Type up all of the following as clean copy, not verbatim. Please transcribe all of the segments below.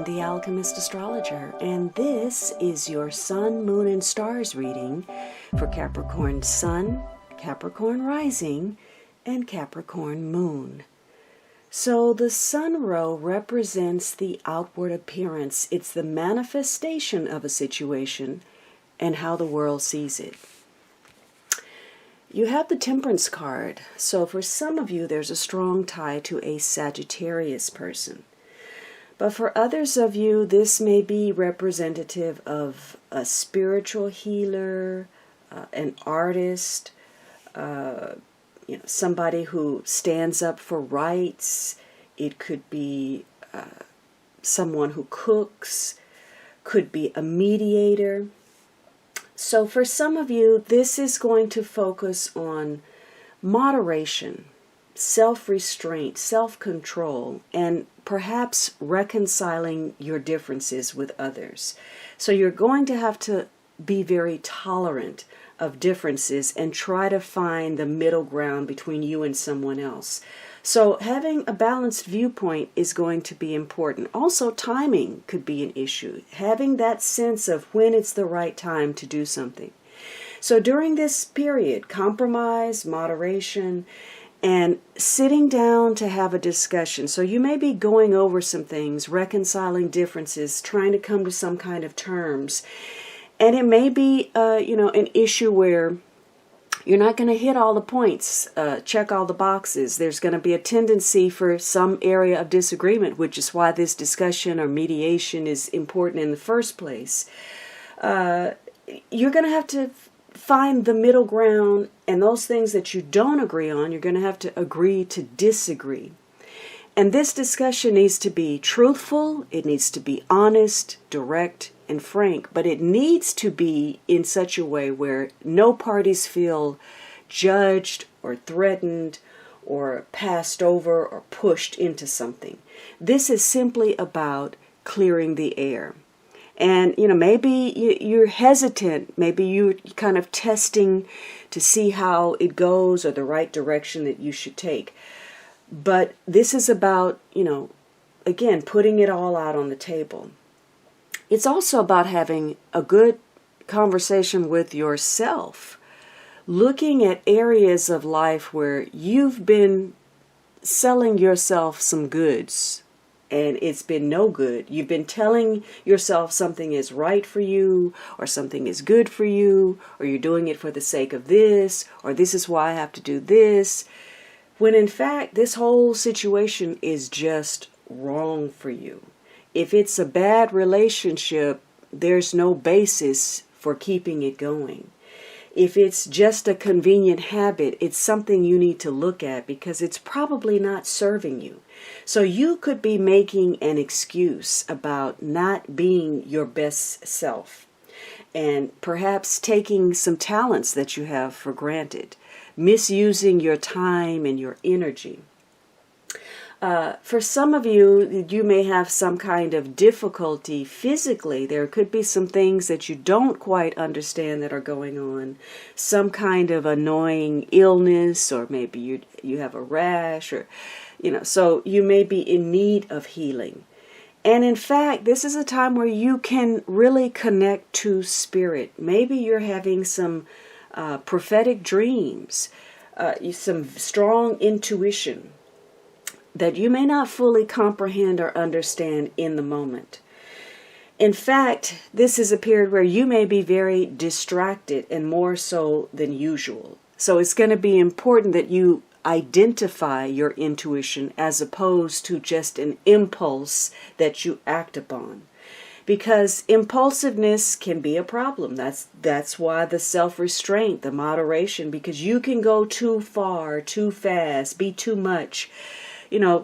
the Alchemist Astrologer, and this is your Sun, Moon, and Stars reading for Capricorn Sun, Capricorn Rising, and Capricorn Moon. So the Sun row represents the outward appearance. It's the manifestation of a situation and how the world sees it. You have the Temperance card, so for some of you there's a strong tie to a Sagittarius person. But for others of you, this may be representative of a spiritual healer, an artist, somebody who stands up for rights. It could be someone who cooks, could be a mediator. So for some of you, this is going to focus on moderation, self-restraint, self-control, and perhaps reconciling your differences with others. So you're going to have to be very tolerant of differences and try to find the middle ground between you and someone else. So having a balanced viewpoint is going to be important. Also, timing could be an issue. Having that sense of when it's the right time to do something. So during this period, compromise, moderation, and sitting down to have a discussion. So you may be going over some things, reconciling differences, trying to come to some kind of terms. And it may be, an issue where you're not going to hit all the points, check all the boxes. There's going to be a tendency for some area of disagreement, which is why this discussion or mediation is important in the first place. You're going to have to find the middle ground, and those things that you don't agree on, you're going to have to agree to disagree. And this discussion needs to be truthful, it needs to be honest, direct, and frank, but it needs to be in such a way where no parties feel judged or threatened or passed over or pushed into something. This is simply about clearing the air. And, maybe you're hesitant, maybe you're kind of testing to see how it goes or the right direction that you should take. But this is about, again, putting it all out on the table. It's also about having a good conversation with yourself, looking at areas of life where you've been selling yourself some goods and it's been no good. You've been telling yourself something is right for you, or something is good for you, or you're doing it for the sake of this, or this is why I have to do this, when in fact this whole situation is just wrong for you. If it's a bad relationship, there's no basis for keeping it going. If it's just a convenient habit, it's something you need to look at because it's probably not serving you. So you could be making an excuse about not being your best self and perhaps taking some talents that you have for granted, misusing your time and your energy. For some of you, you may have some kind of difficulty physically. There could be some things that you don't quite understand that are going on. Some kind of annoying illness, or maybe you have a rash, or, so you may be in need of healing. And in fact, this is a time where you can really connect to spirit. Maybe you're having some prophetic dreams, some strong intuition that you may not fully comprehend or understand in the moment. In fact, this is a period where you may be very distracted and more so than usual. So it's going to be important that you identify your intuition as opposed to just an impulse that you act upon. Because impulsiveness can be a problem. That's why the self-restraint, the moderation, because you can go too far, too fast, be too much.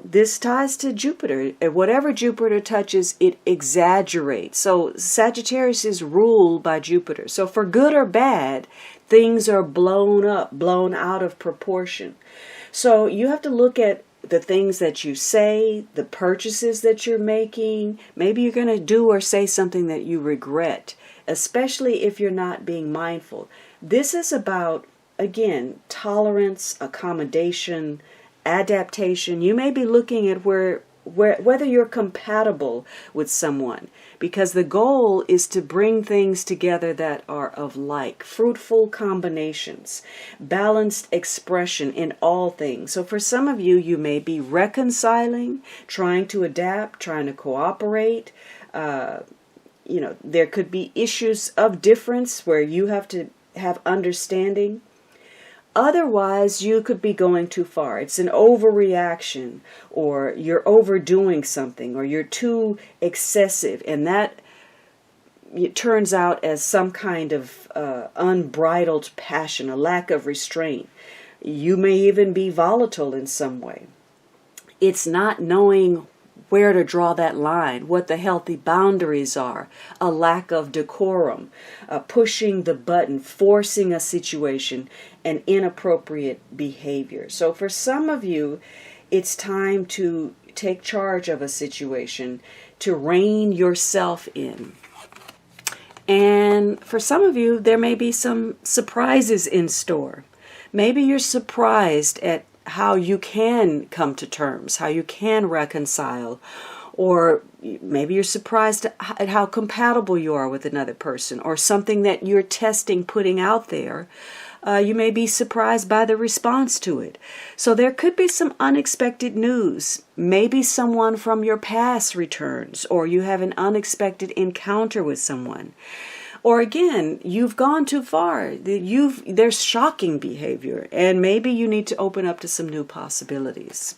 This ties to Jupiter. Whatever Jupiter touches, it exaggerates. So Sagittarius is ruled by Jupiter. So for good or bad, things are blown up, blown out of proportion. So you have to look at the things that you say, the purchases that you're making. Maybe you're going to do or say something that you regret, especially if you're not being mindful. This is about, again, tolerance, accommodation, adaptation. You may be looking at where whether you're compatible with someone, because the goal is to bring things together that are of like, fruitful combinations, balanced expression in all things. So for some of you, you may be reconciling, trying to adapt, trying to cooperate. There could be issues of difference where you have to have understanding. Otherwise, you could be going too far. It's an overreaction, or you're overdoing something, or you're too excessive, and that it turns out as some kind of unbridled passion, a lack of restraint. You may even be volatile in some way. It's not knowing where to draw that line, what the healthy boundaries are, a lack of decorum, pushing the button, forcing a situation, and inappropriate behavior. So for some of you, it's time to take charge of a situation, to rein yourself in. And for some of you, there may be some surprises in store. Maybe you're surprised at how you can come to terms, how you can reconcile, or maybe you're surprised at how compatible you are with another person, or something that you're testing, putting out there. You may be surprised by the response to it. So there could be some unexpected news. Maybe someone from your past returns, or you have an unexpected encounter with someone. Or again, you've gone too far. There's shocking behavior, and maybe you need to open up to some new possibilities.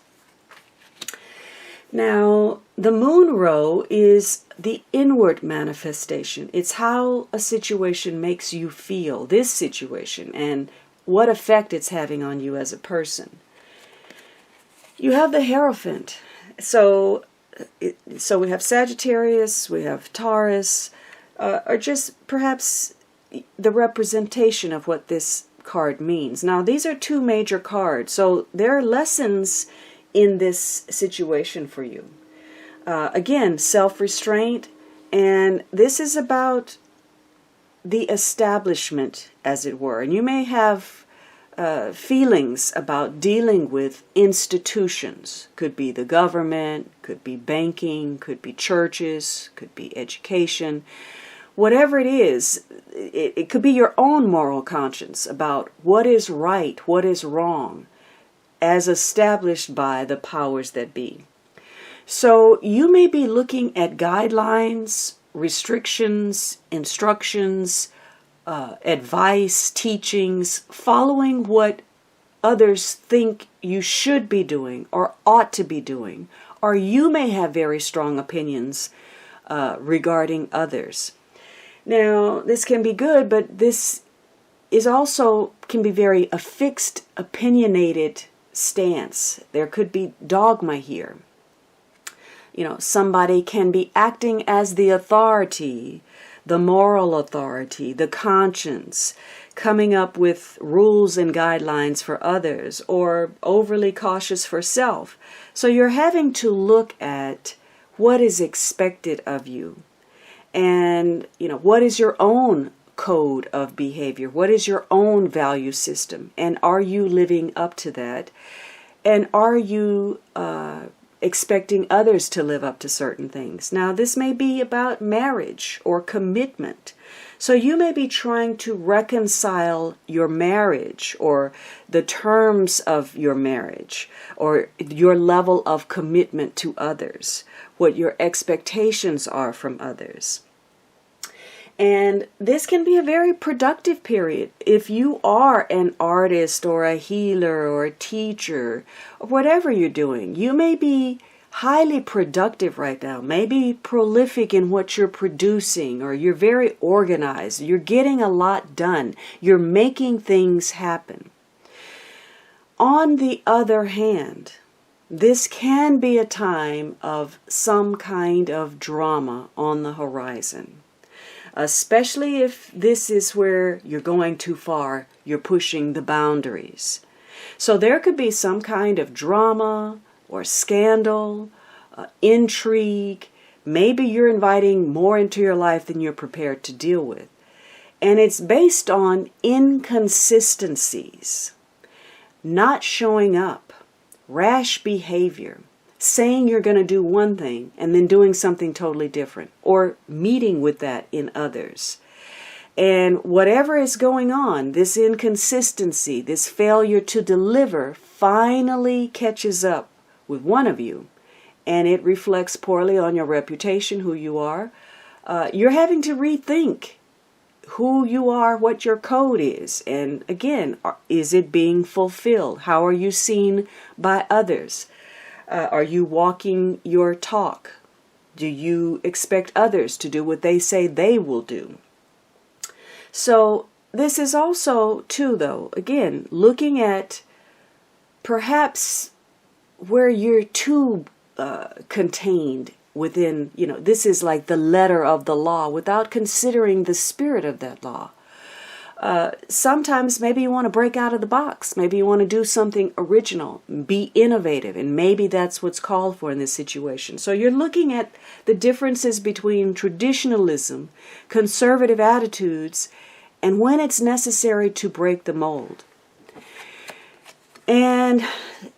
Now, the moon row is the inward manifestation. It's how a situation makes you feel, this situation, and what effect it's having on you as a person. You have the Hierophant. So we have Sagittarius, we have Taurus, or just perhaps the representation of what this card means. Now, these are two major cards, so there are lessons in this situation for you. Again, self-restraint, and this is about the establishment, as it were. And you may have feelings about dealing with institutions. Could be the government, could be banking, could be churches, could be education. Whatever it is, it could be your own moral conscience about what is right, what is wrong, as established by the powers that be. So you may be looking at guidelines, restrictions, instructions, advice, teachings, following what others think you should be doing or ought to be doing, or you may have very strong opinions regarding others. Now, this can be good, but this is also can be a fixed, opinionated stance. There could be dogma here. Somebody can be acting as the authority, the moral authority, the conscience, coming up with rules and guidelines for others, or overly cautious for self. So you're having to look at what is expected of you. And, what is your own code of behavior? What is your own value system? And are you living up to that? And are you expecting others to live up to certain things? Now, this may be about marriage or commitment. So you may be trying to reconcile your marriage, or the terms of your marriage, or your level of commitment to others, what your expectations are from others. And this can be a very productive period. If you are an artist or a healer or a teacher, or whatever you're doing, you may be highly productive right now, maybe prolific in what you're producing, or you're very organized, you're getting a lot done, you're making things happen. On the other hand, this can be a time of some kind of drama on the horizon. Especially if this is where you're going too far, you're pushing the boundaries. So there could be some kind of drama or scandal, intrigue. Maybe you're inviting more into your life than you're prepared to deal with. And it's based on inconsistencies, not showing up, rash behavior, saying you're going to do one thing and then doing something totally different, or meeting with that in others. And whatever is going on, this inconsistency, this failure to deliver finally catches up with one of you, and it reflects poorly on your reputation, who you are. You're having to rethink who you are, what your code is. And again, is it being fulfilled? How are you seen by others? Are you walking your talk? Do you expect others to do what they say they will do? So this is also, too, though, again, looking at perhaps where you're too contained within, this is like the letter of the law without considering the spirit of that law. Sometimes maybe you want to break out of the box. Maybe you want to do something original, be innovative, and maybe that's what's called for in this situation. So you're looking at the differences between traditionalism, conservative attitudes, and when it's necessary to break the mold. And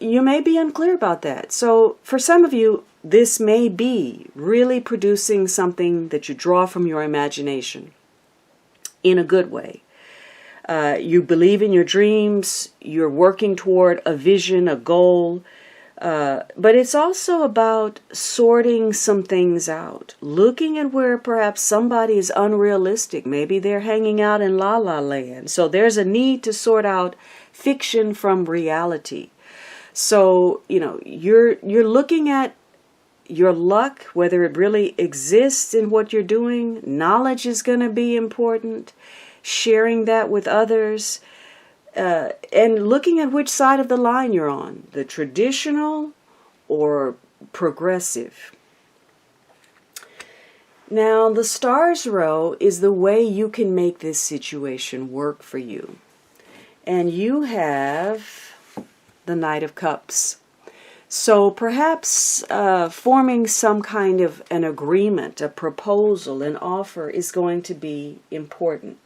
you may be unclear about that. So for some of you, this may be really producing something that you draw from your imagination in a good way. You believe in your dreams, you're working toward a vision, a goal, but it's also about sorting some things out, looking at where perhaps somebody is unrealistic. Maybe they're hanging out in la la land. So there's a need to sort out fiction from reality. So, you're looking at your luck, whether it really exists in what you're doing. Knowledge is going to be important. Sharing that with others, and looking at which side of the line you're on, the traditional or progressive. Now, the stars row is the way you can make this situation work for you. And you have the Knight of Cups. So perhaps forming some kind of an agreement, a proposal, an offer is going to be important.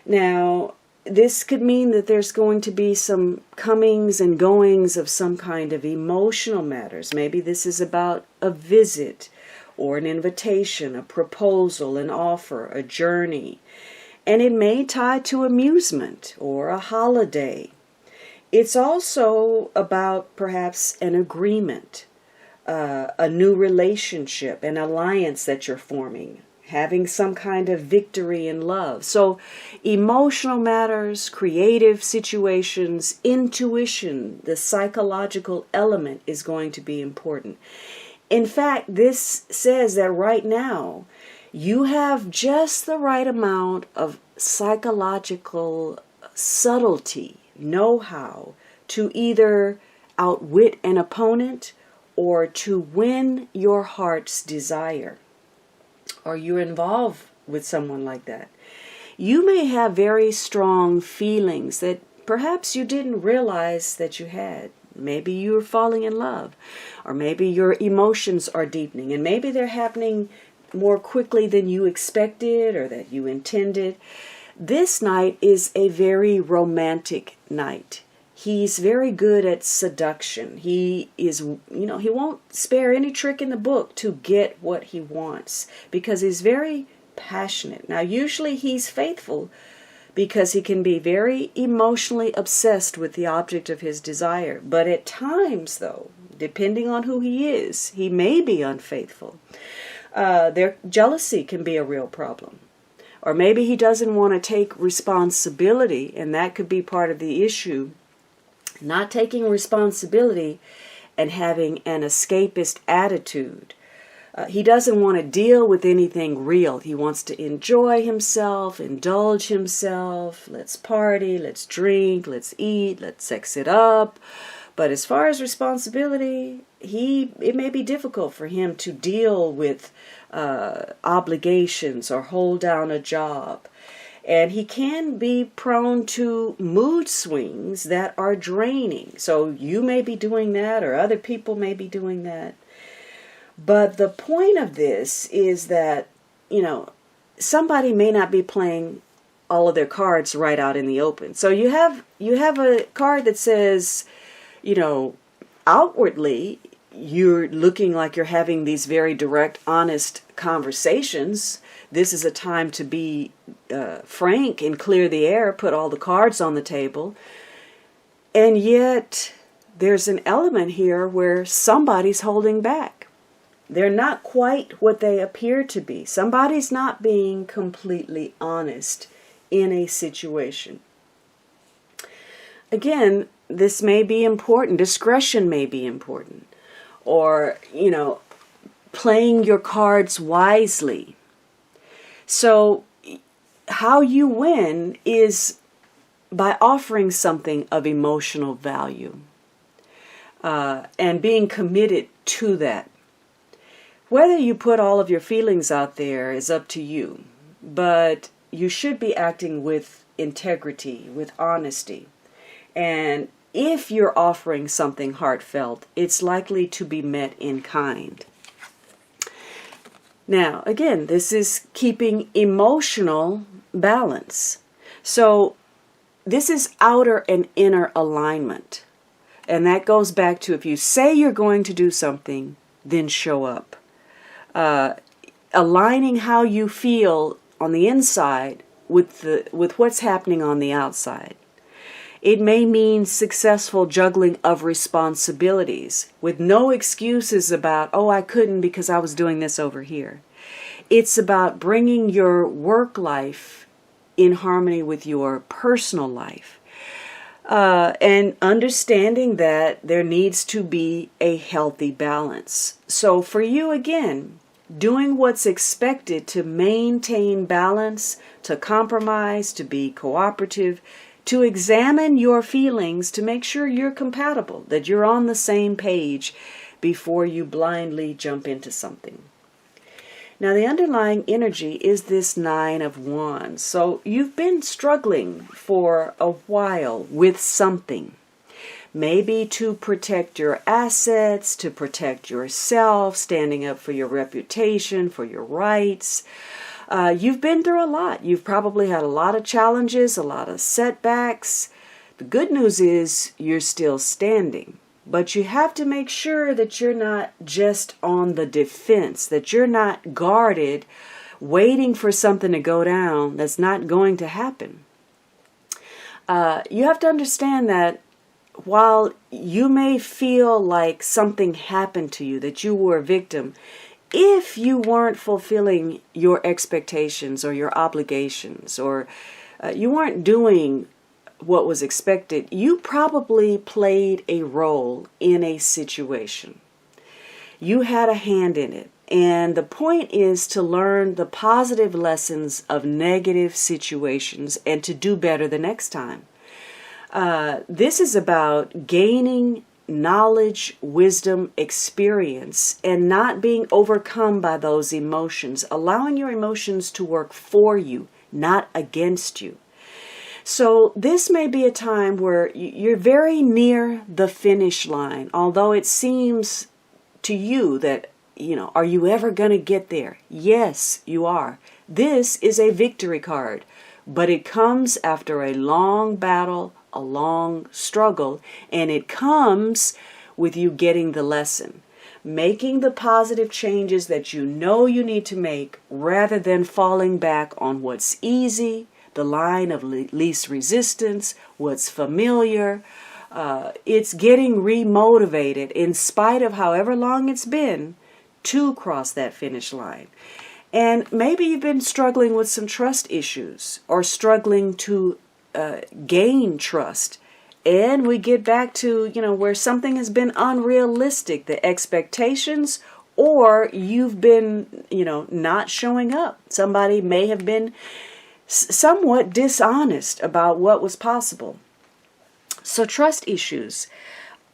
Now, this could mean that there's going to be some comings and goings of some kind of emotional matters. Maybe this is about a visit or an invitation, a proposal, an offer, a journey. And it may tie to amusement or a holiday. It's also about perhaps an agreement, a new relationship, an alliance that you're forming, having some kind of victory in love. So emotional matters, creative situations, intuition, the psychological element is going to be important. In fact, this says that right now you have just the right amount of psychological subtlety, know-how, to either outwit an opponent or to win your heart's desire. Or you're involved with someone like that. You may have very strong feelings that perhaps you didn't realize that you had. Maybe you're falling in love, or maybe your emotions are deepening, and maybe they're happening more quickly than you expected or that you intended. This night is a very romantic night. He's very good at seduction. He is, he won't spare any trick in the book to get what he wants because he's very passionate. Now, usually he's faithful because he can be very emotionally obsessed with the object of his desire. But at times, though, depending on who he is, he may be unfaithful. Their jealousy can be a real problem. Or maybe he doesn't want to take responsibility, and that could be part of the issue. Not taking responsibility and having an escapist attitude. He doesn't want to deal with anything real. He wants to enjoy himself, indulge himself. Let's party, let's drink, let's eat, let's sex it up. But as far as responsibility, it may be difficult for him to deal with obligations or hold down a job. And he can be prone to mood swings that are draining. So you may be doing that, or other people may be doing that. But the point of this is that, somebody may not be playing all of their cards right out in the open. So you have a card that says, outwardly, you're looking like you're having these very direct, honest conversations. This is a time to be frank and clear the air, put all the cards on the table. And yet, there's an element here where somebody's holding back. They're not quite what they appear to be. Somebody's not being completely honest in a situation. Again, this may be important. Discretion may be important. Or, playing your cards wisely. So, how you win is by offering something of emotional value and being committed to that. Whether you put all of your feelings out there is up to you, but you should be acting with integrity, with honesty. And if you're offering something heartfelt, it's likely to be met in kind. Now, again, this is keeping emotional balance. So, this is outer and inner alignment. And that goes back to, if you say you're going to do something, then show up. Aligning how you feel on the inside with what's happening on the outside. It may mean successful juggling of responsibilities with no excuses about, oh, I couldn't because I was doing this over here. It's about bringing your work life in harmony with your personal life. And understanding that there needs to be a healthy balance. So for you, again, doing what's expected to maintain balance, to compromise, to be cooperative, to examine your feelings to make sure you're compatible, that you're on the same page before you blindly jump into something. Now, the underlying energy is this Nine of Wands. So you've been struggling for a while with something. Maybe to protect your assets, to protect yourself, standing up for your reputation, for your rights. You've been through a lot. You've probably had a lot of challenges, a lot of setbacks. The good news is you're still standing. But you have to make sure that you're not just on the defense, that you're not guarded, waiting for something to go down that's not going to happen. You have to understand that while you may feel like something happened to you, that you were a victim, if you weren't fulfilling your expectations or your obligations, or you weren't doing what was expected, you probably played a role in a situation. You had a hand in it. And the point is to learn the positive lessons of negative situations and to do better the next time. This is about gaining knowledge, wisdom, experience, and not being overcome by those emotions, allowing your emotions to work for you, not against you. So this may be a time where you're very near the finish line, although it seems to you that, are you ever going to get there? Yes, you are. This is a victory card, but it comes after a long battle, a long struggle, and it comes with you getting the lesson, making the positive changes that you know you need to make rather than falling back on what's easy, the line of least resistance, what's familiar. It's getting remotivated in spite of however long it's been to cross that finish line. And maybe you've been struggling with some trust issues or struggling to gain trust. And we get back to, where something has been unrealistic, the expectations, or you've been, not showing up. Somebody may have been somewhat dishonest about what was possible. So trust issues.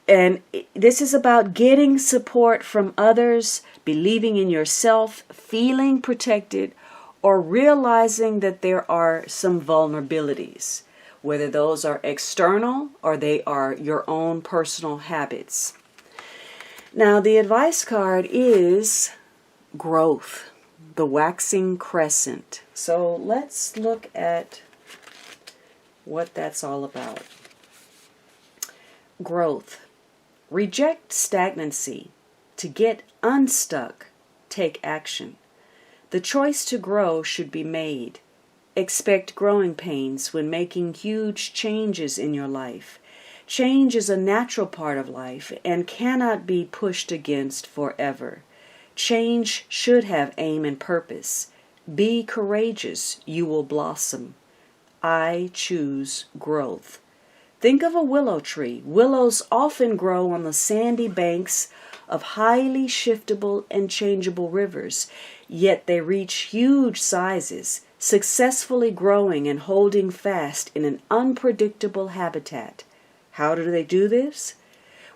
And this is about getting support from others, believing in yourself, feeling protected, or realizing that there are some vulnerabilities, whether those are external or they are your own personal habits. Now, the advice card is growth, the waxing crescent. So let's look at what that's all about. Growth. Reject stagnancy. To get unstuck, take action. The choice to grow should be made. Expect growing pains when making huge changes in your life. Change is a natural part of life and cannot be pushed against forever. Change should have aim and purpose. Be courageous, you will blossom. I choose growth. Think of a willow tree. Willows often grow on the sandy banks of highly shiftable and changeable rivers, yet they reach huge sizes, successfully growing and holding fast in an unpredictable habitat. How do they do this?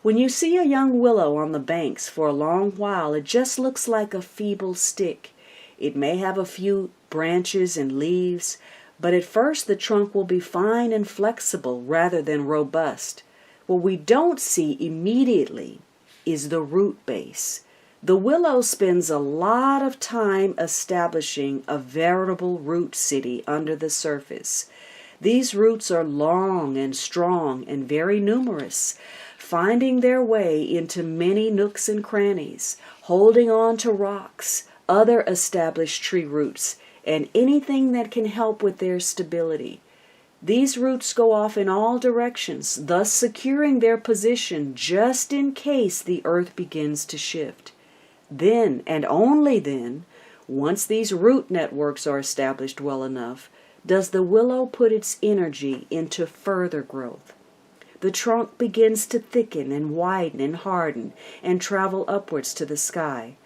When you see a young willow on the banks for a long while, it just looks like a feeble stick. It may have a few branches and leaves, but at first the trunk will be fine and flexible rather than robust. What we don't see immediately is the root base. The willow spends a lot of time establishing a veritable root city under the surface. These roots are long and strong and very numerous, finding their way into many nooks and crannies, holding on to rocks, other established tree roots, and anything that can help with their stability. These roots go off in all directions, thus securing their position just in case the earth begins to shift. Then, and only then, once these root networks are established well enough, does the willow put its energy into further growth. The trunk begins to thicken and widen and harden and travel upwards to the sky.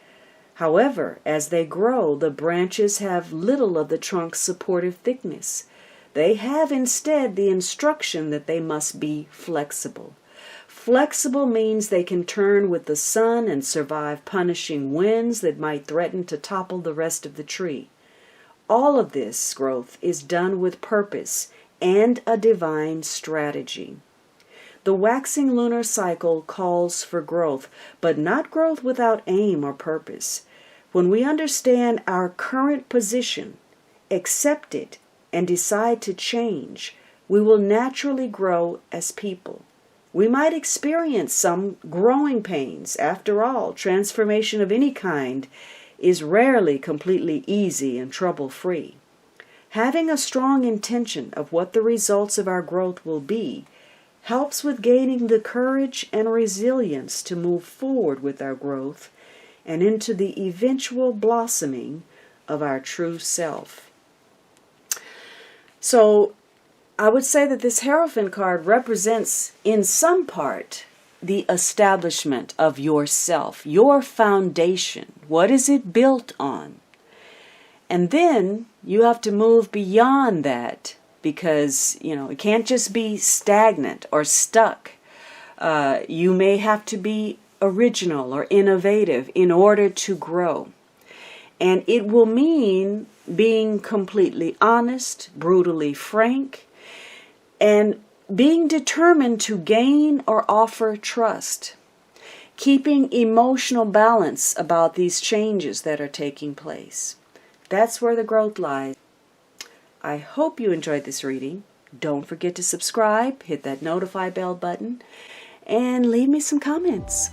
However, as they grow, the branches have little of the trunk's supportive thickness. They have instead the instruction that they must be flexible. Flexible means they can turn with the sun and survive punishing winds that might threaten to topple the rest of the tree. All of this growth is done with purpose and a divine strategy. The waxing lunar cycle calls for growth, but not growth without aim or purpose. When we understand our current position, accept it, and decide to change, we will naturally grow as people. We might experience some growing pains. After all, transformation of any kind is rarely completely easy and trouble-free. Having a strong intention of what the results of our growth will be helps with gaining the courage and resilience to move forward with our growth and into the eventual blossoming of our true self. So, I would say that this Hierophant card represents, in some part, the establishment of yourself, your foundation. What is it built on? And then you have to move beyond that because, it can't just be stagnant or stuck. You may have to be original or innovative in order to grow. And it will mean being completely honest, brutally frank, and being determined to gain or offer trust. Keeping emotional balance about these changes that are taking place. That's where the growth lies. I hope you enjoyed this reading. Don't forget to subscribe, hit that notify bell button, and leave me some comments.